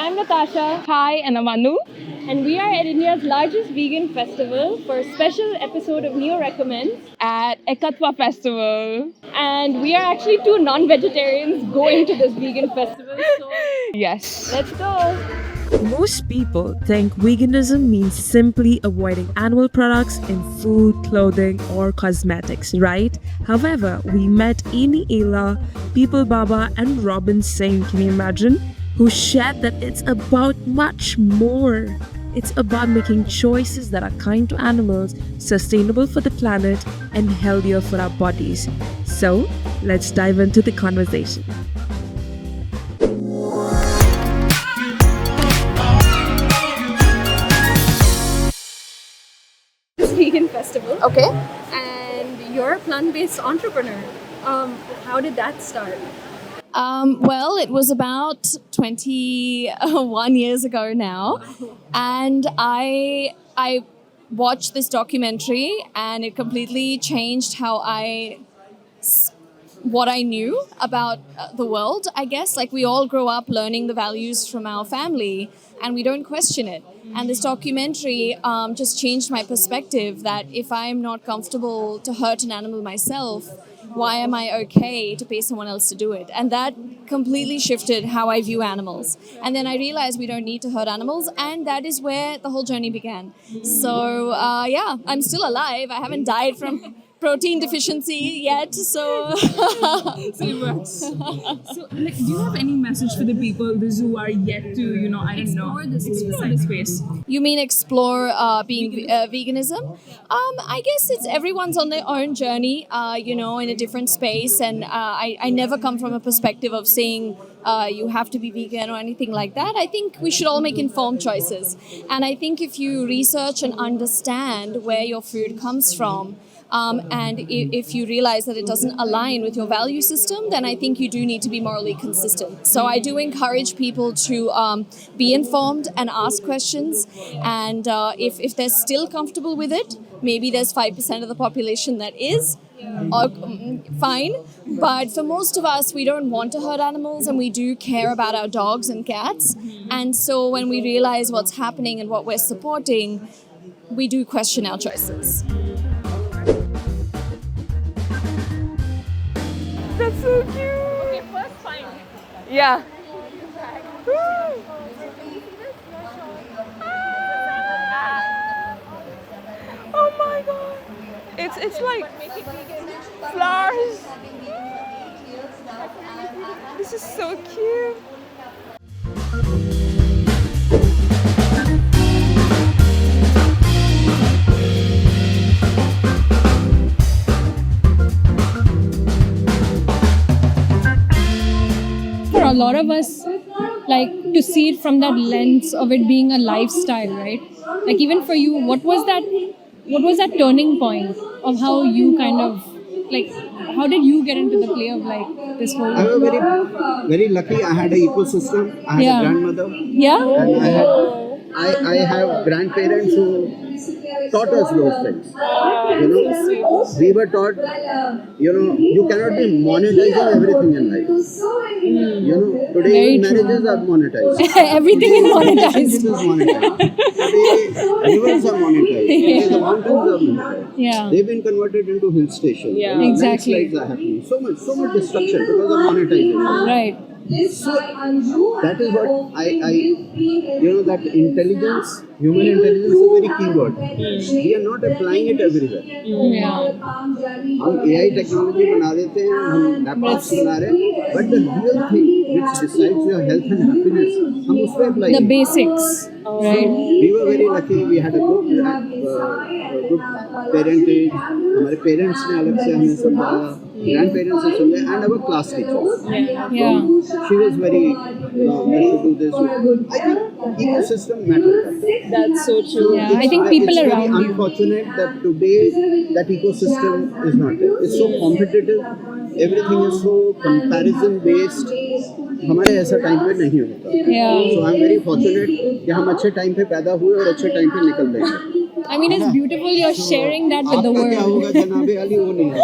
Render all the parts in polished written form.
I'm Natasha. Hi, and I'm Anu. And we are at India's largest vegan festival for a special episode of Neo Recommends. At Ekatwa Festival. And we are actually two non-vegetarians going to this vegan festival. So Yes. let's go. Most people think veganism means simply avoiding animal products in food, clothing, or cosmetics, right? However, we met Amy Ayla, People Baba, and Robin Singh, can you imagine? Who shared that it's about much more. It's about making choices that are kind to animals, sustainable for the planet, and healthier for our bodies. So, let's dive into the conversation. This vegan festival. Okay. And you're a plant-based entrepreneur. How did that start? Well, it was about 21 years ago now, and I watched this documentary, and it completely changed what I knew about the world. I guess like we all grow up learning the values from our family, and we don't question it. And this documentary just changed my perspective that if I'm not comfortable to hurt an animal myself, why am I okay to pay someone else to do it? And that completely shifted how I view animals. And then I realized we don't need to hurt animals, and that is where the whole journey began. So yeah, I'm still alive. I haven't died from protein deficiency yet, so So it works. So, like, do you have any message for the people, those who are yet to, explore this space? You mean explore being veganism? I guess it's everyone's on their own journey, in a different space. And I never come from a perspective of saying you have to be vegan or anything like that. I think we should all make informed choices. And I think if you research and understand where your food comes from, and if you realize that it doesn't align with your value system, then I think you do need to be morally consistent. So I do encourage people to be informed and ask questions. And if they're still comfortable with it, maybe there's 5% of the population that is. Fine, but for most of us, we don't want to hurt animals, and we do care about our dogs and cats. And so when we realize what's happening and what we're supporting, we do question our choices. That's so cute. Okay, first find. Yeah. Oh my god. It's like flowers. This is so cute. For a lot of us, like to see it from that lens of it being a lifestyle, right? Like even for you, what was that turning point of how you kind of like how did you get into the play of like this whole I was very lucky. I had an ecosystem. I had Yeah. a grandmother, yeah? and I have grandparents who taught us those things. We were taught, you cannot be monetizing everything in life. Today Very even true. marriages are monetized. Everything is Today, monetized. everything is monetized. Today, rivers are monetized. Today, the mountains are monetized. Yeah. They've been converted into hill stations. Yeah. Exactly. Landslides are happening. So much destruction because of monetization. Right. So that is what that intelligence, human intelligence is a very key word. We are not applying it everywhere. Yeah. हम AI technology बना देते हैं, हम laptops बना रहे हैं, but the real thing which decides your health and happiness, हम उस पे apply The करते हैं. basics. Right. We were very lucky. We had a good parentage. हमारे parents ने अलग से हमें समझाया, grandparents ने समझाया, and our class teachers. Yeah. She was very, you should do this. I think ecosystem matters. That's so true. Yeah. I think people it's around very you. unfortunate that today that ecosystem is not there. It's so competitive. Everything is so comparison based. हमारे ऐसा time पे नहीं होता. Yeah. So I'm very fortunate कि हम अच्छे time पे पैदा हुए और अच्छे टाइम पे निकल रहे हैं. I mean, it's beautiful you're sharing that with the आपका क्या world. होगा जनाबे अली वो नहीं है.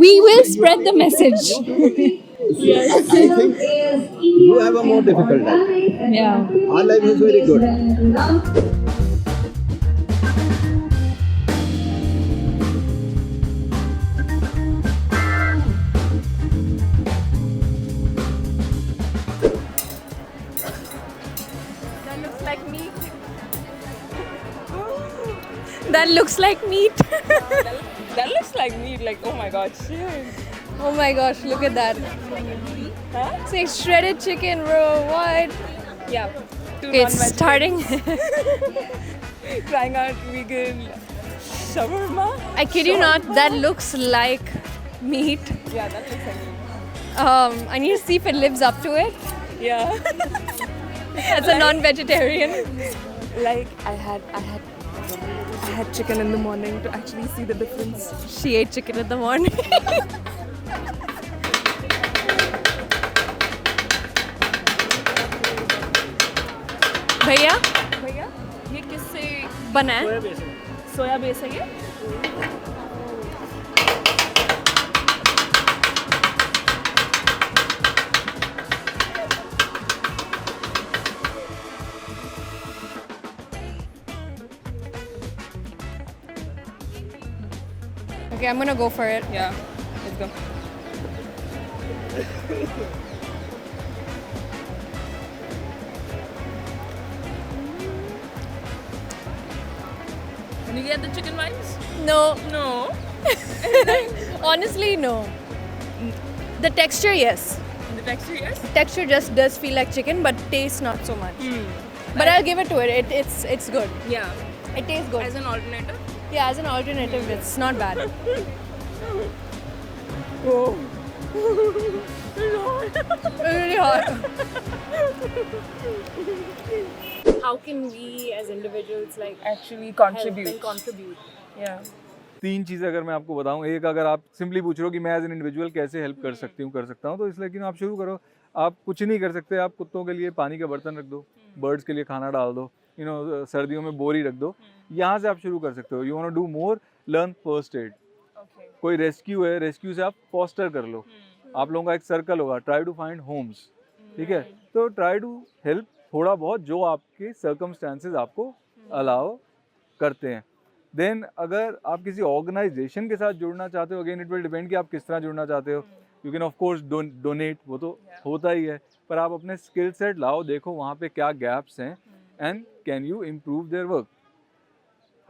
We will spread the message. Yes. I think you have a more difficult life. Yeah. Our life is very good. That looks like meat. That looks like meat. That looks like meat. Like, oh my god, shit. Oh my gosh, look at that. It's like shredded chicken, bro. What? Yeah. It's starting. Trying out vegan shawarma. I kid you not, that looks like meat. Yeah, that looks like meat. I need to see if it lives up to it. Yeah. As a non-vegetarian. Like I had chicken in the morning to actually see the difference. She ate chicken in the morning. भैया भैया ये किससे बना है? सोया base है ये? Okay, I'm gonna go for it. Yeah. Let's go. Can you get the chicken vibes? No, No. honestly, no. The texture, yes. The texture, yes. Texture just does feel like chicken, but taste not so much. But I'll give it to it. It's good. Yeah. It tastes good. As an alternative. Yeah, as an alternative, it's not bad. Oh. Really hot. How can we as individuals like Actually help contribute. and contribute? Yeah. तीन चीज़ अगर मैं आपको बताऊं, एक अगर आप simply पूछ रहे हो कि मैं एज एन इंडिविजुअल कैसे हेल्प कर सकता हूं तो इसलिए कि आप शुरू करो। आप कुछ नहीं कर सकते, आप कुत्तों के लिए पानी का बर्तन रख दो, बर्ड्स के लिए खाना डाल दो, सर्दियों में बोरी रख दो, यहाँ से आप शुरू कर सकते हो। You want to do more, learn first aid. कोई रेस्क्यू है, रेस्क्यू से आप फॉस्टर कर लो। आप लोगों का एक सर्कल होगा, ट्राई टू फाइंड होम्स, ठीक है? तो ट्राई टू हेल्प थोड़ा बहुत जो आपके सर्कमस्टांसेस आपको अलाउ करते हैं। देन अगर आप किसी ऑर्गेनाइजेशन के साथ जुड़ना चाहते हो, अगेन इट विल डिपेंड कि आप किस तरह जुड़ना चाहते हो। You can of course donate, वो तो होता ही है, पर आप अपने स्किल सेट लाओ, देखो वहाँ पे क्या गैप्स हैं and can you improve their work.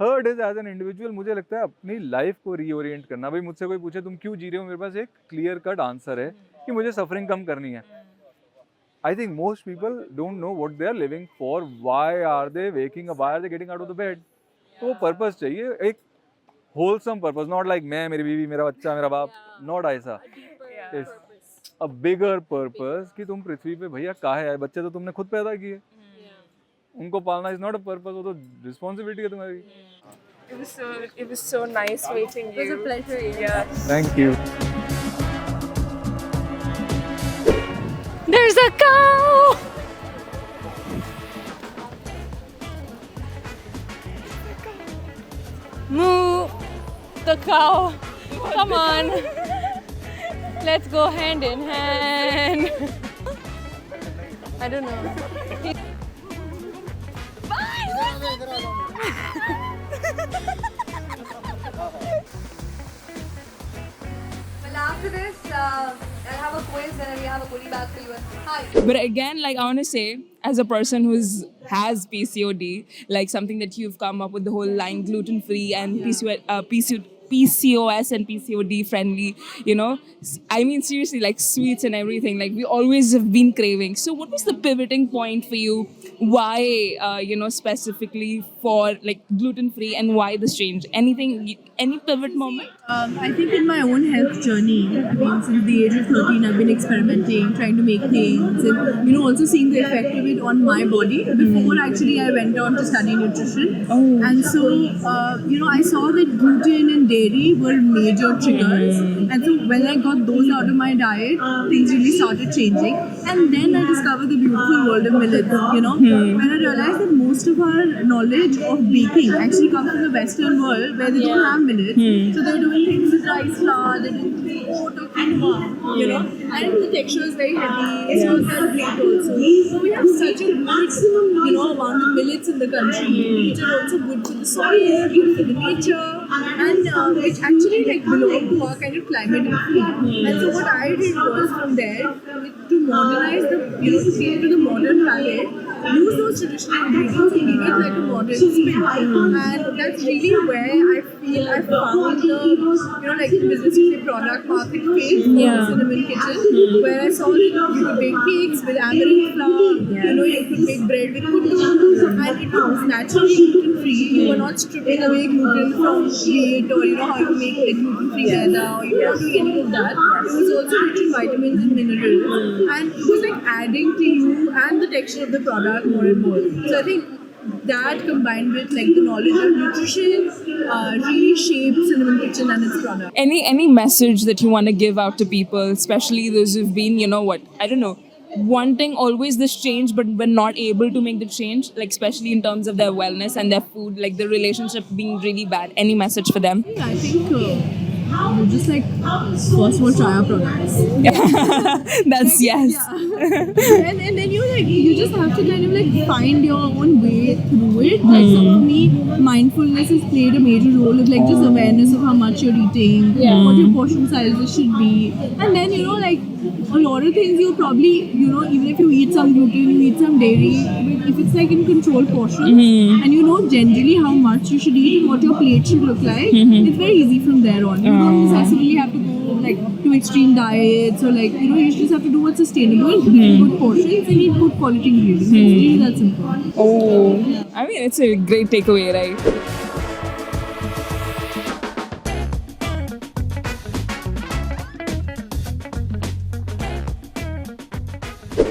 Third is as an individual, मुझे लगता है अपनी लाइफ को रीओरिएंट करना। भाई मुझसे कोई पूछे तुम क्यों जी रहे हो, मेरे पास एक क्लियर कट आंसर है कि मुझे सफरिंग कम करनी है। I think most people don't know what they are living for, why are they waking up, why are they getting out of the bed. तो वो पर्पस चाहिए, एक होलसम पर्पस, नॉट लाइक मैं, मेरी बीवी, मेरा बच्चा, मेरा बाप, नॉट ऐसा। अ बिगर पर्पस कि तुम पृथ्वी पे भैया काहे आए, बच्चे तो तुमने खुद पैदा किए, उनको पालना इज नॉट अ पर्पस, वो तो रिस्पॉन्सिबिलिटी है तुम्हारी। It was so nice meeting you. It was a pleasure. Yeah. Thank you. There's a cow! Moo! The cow! Come on! Let's go hand in hand. I don't know. Well, after this, I'll have a quiz and we have a goodie bag for you. Hi. But again, like I want to say, as a person has PCOD, like something that you've come up with the whole line gluten free and PCOS and PCOD friendly, I mean, seriously, like sweets and everything, like we always have been craving. So what was the pivoting point for you? Why, specifically for like gluten free, and why this change? Any pivot moment? I think in my own health journey, I mean, since the age of 13, I've been experimenting, trying to make things, and also seeing the effect of it on my body. Before actually, I went on to study nutrition, and so I saw that gluten and dairy were major triggers, and so when I got those out of my diet, things really started changing. And then I discovered the beautiful world of millets. When I realized that most of our knowledge of baking actually comes from the Western world, where they don't have millets. So they're doing things with rice flour, they're doing things with oat or quinoa, you know, and the texture is very heavy. It smells very great also. So we have such a good, you know, amount of millets in the country, which are also good for the soil, good for the nature, and which actually like belong to our kind of climate and food. And so what I did was from there to modernize the, you know, to cater to the modern palate, use those traditional ingredients and give it like a modern spin. And that's really where I feel I found the, you know, like the business to say product market fit for the Cinnamon Kitchen, where I saw that you could bake cakes with amaranth flour, you know, you could make bread with kuddu, and it was naturally gluten free. You were not stripping away gluten from wheat, or you know how you make like gluten free maida, or you were not doing any of that. It was also rich in vitamins and minerals, and it was like adding to you and the texture of the product more and more. So I think that combined with like the knowledge of nutrition really shaped Cinnamon Kitchen and its product. Any message that you want to give out to people, especially those who've been, you know what, I don't know, wanting always this change but when not able to make the change, like especially in terms of their wellness and their food, like the relationship being really bad. Any message for them? I think you just like first of all try our products. That's yes. Yeah. and then you just have to kind of like find your own way through it. Like so for me, mindfulness has played a major role of like just awareness of how much you're eating, what your portion sizes should be, and then you know like a lot of things you probably, you know, even if you eat some gluten, you eat some dairy, but if it's like in controlled portions and you know generally how much you should eat and what your plate should look like, it's very easy from there on. You don't necessarily have to go like to extreme diets or like, you know, you just have to do what's sustainable, eat good portions and eat good quality ingredients. It's really that simple. Oh, I mean, it's a great takeaway, right?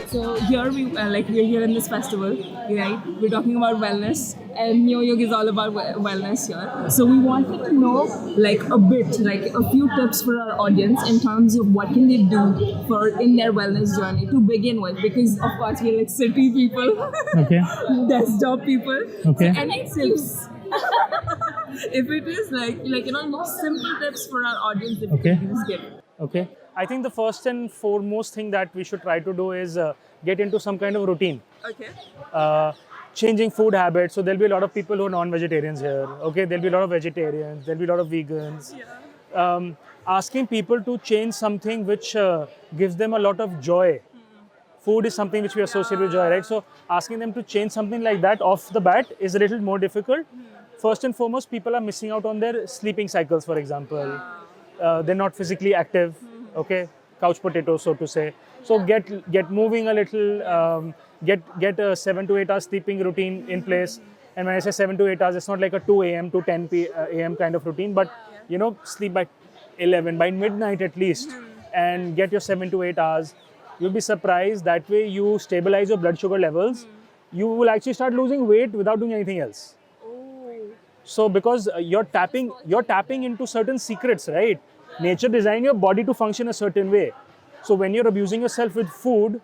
So here we're here in this festival, right? We're talking about wellness, and Neo Yoga is all about wellness here. So we wanted to know like a bit, like a few tips for our audience in terms of what can they do for in their wellness journey to begin with, because of course we're like city people, Okay. desktop people. Okay. So any tips? If it is like you know, most simple tips for our audience that Okay. we can just give. Okay. I think the first and foremost thing that we should try to do is get into some kind of routine. Okay. Changing food habits. So there'll be a lot of people who are non-vegetarians here. Okay, there'll be a lot of vegetarians. There'll be a lot of vegans. Asking people to change something which gives them a lot of joy. Food is something which we associate with joy, right? So asking them to change something like that off the bat is a little more difficult. First and foremost, people are missing out on their sleeping cycles, for example. They're not physically active. Okay, couch potatoes, so to say. So get moving a little. Get a 7 to 8 hours sleeping routine in place. And when I say 7 to 8 hours, it's not like a 2 a.m. to 10 a.m. kind of routine, but you know, sleep by 11, by midnight at least, and get your 7 to 8 hours. You'll be surprised. That way, you stabilize your blood sugar levels. You will actually start losing weight without doing anything else. So because you're tapping into certain secrets, right? Nature designed your body to function a certain way. So when you're abusing yourself with food,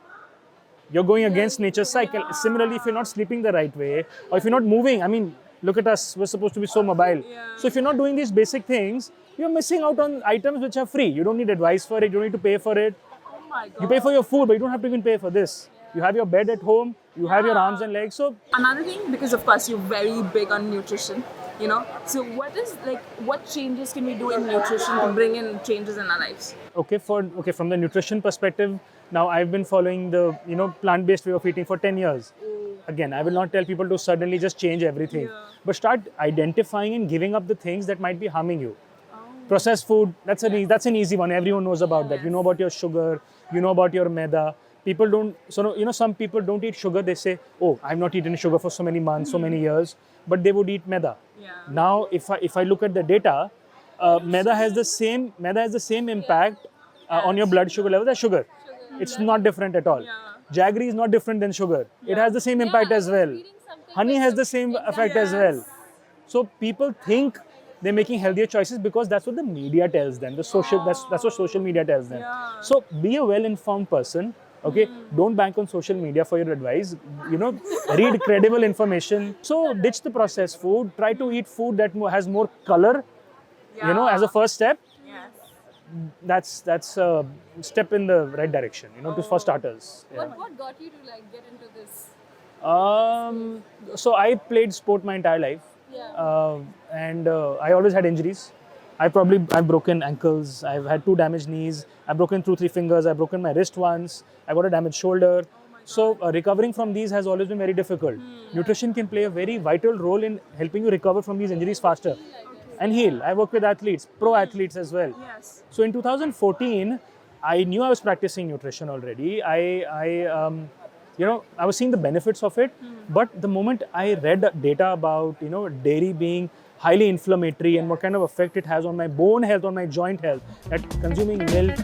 you're going against nature's cycle. Similarly, if you're not sleeping the right way, or if you're not moving, I mean, look at us, we're supposed to be so mobile. So if you're not doing these basic things, you're missing out on items which are free. You don't need advice for it, you don't need to pay for it. You pay for your food, but you don't have to even pay for this. You have your bed at home, you have your arms and legs. So another thing, because of course you're very big on nutrition, you know, so what changes can we do in nutrition to bring in changes in our lives? Okay, from the nutrition perspective, now I've been following the plant-based way of eating for 10 years. Again, I will not tell people to suddenly just change everything, but start identifying and giving up the things that might be harming you. Processed food, that's an easy one. Everyone knows about that. You know about your sugar, you know about your maida. People don't, some people don't eat sugar. They say, oh, I've not eaten sugar for so many months, so many years, but they would eat maida. Now, if I look at the data, maida has the same impact on your blood sugar levels as sugar. It's not different at all. Jaggery is not different than sugar. It has the same impact as well. Honey has the same effect as well. So people think they're making healthier choices because that's what the media tells them. That's what social media tells them. So be a well-informed person. Okay, don't bank on social media for your advice. Read credible information. So ditch the processed food. Try to eat food that has more color You know, as a first step, that's a step in the right direction. You know, for starters. Yeah. What got you to like get into this? So I played sport my entire life, and I always had injuries. I've broken ankles. I've had 2 damaged knees. I've broken 2-3 fingers. I've broken my wrist once. I got a damaged shoulder. So recovering from these has always been very difficult. Nutrition can play a very vital role in helping you recover from these injuries faster and heal. I work with athletes, pro athletes as well. So in 2014, I knew I was practicing nutrition already. I was seeing the benefits of it. But the moment I read data about, dairy being highly inflammatory and what kind of effect it has on my bone health, on my joint health, that consuming milk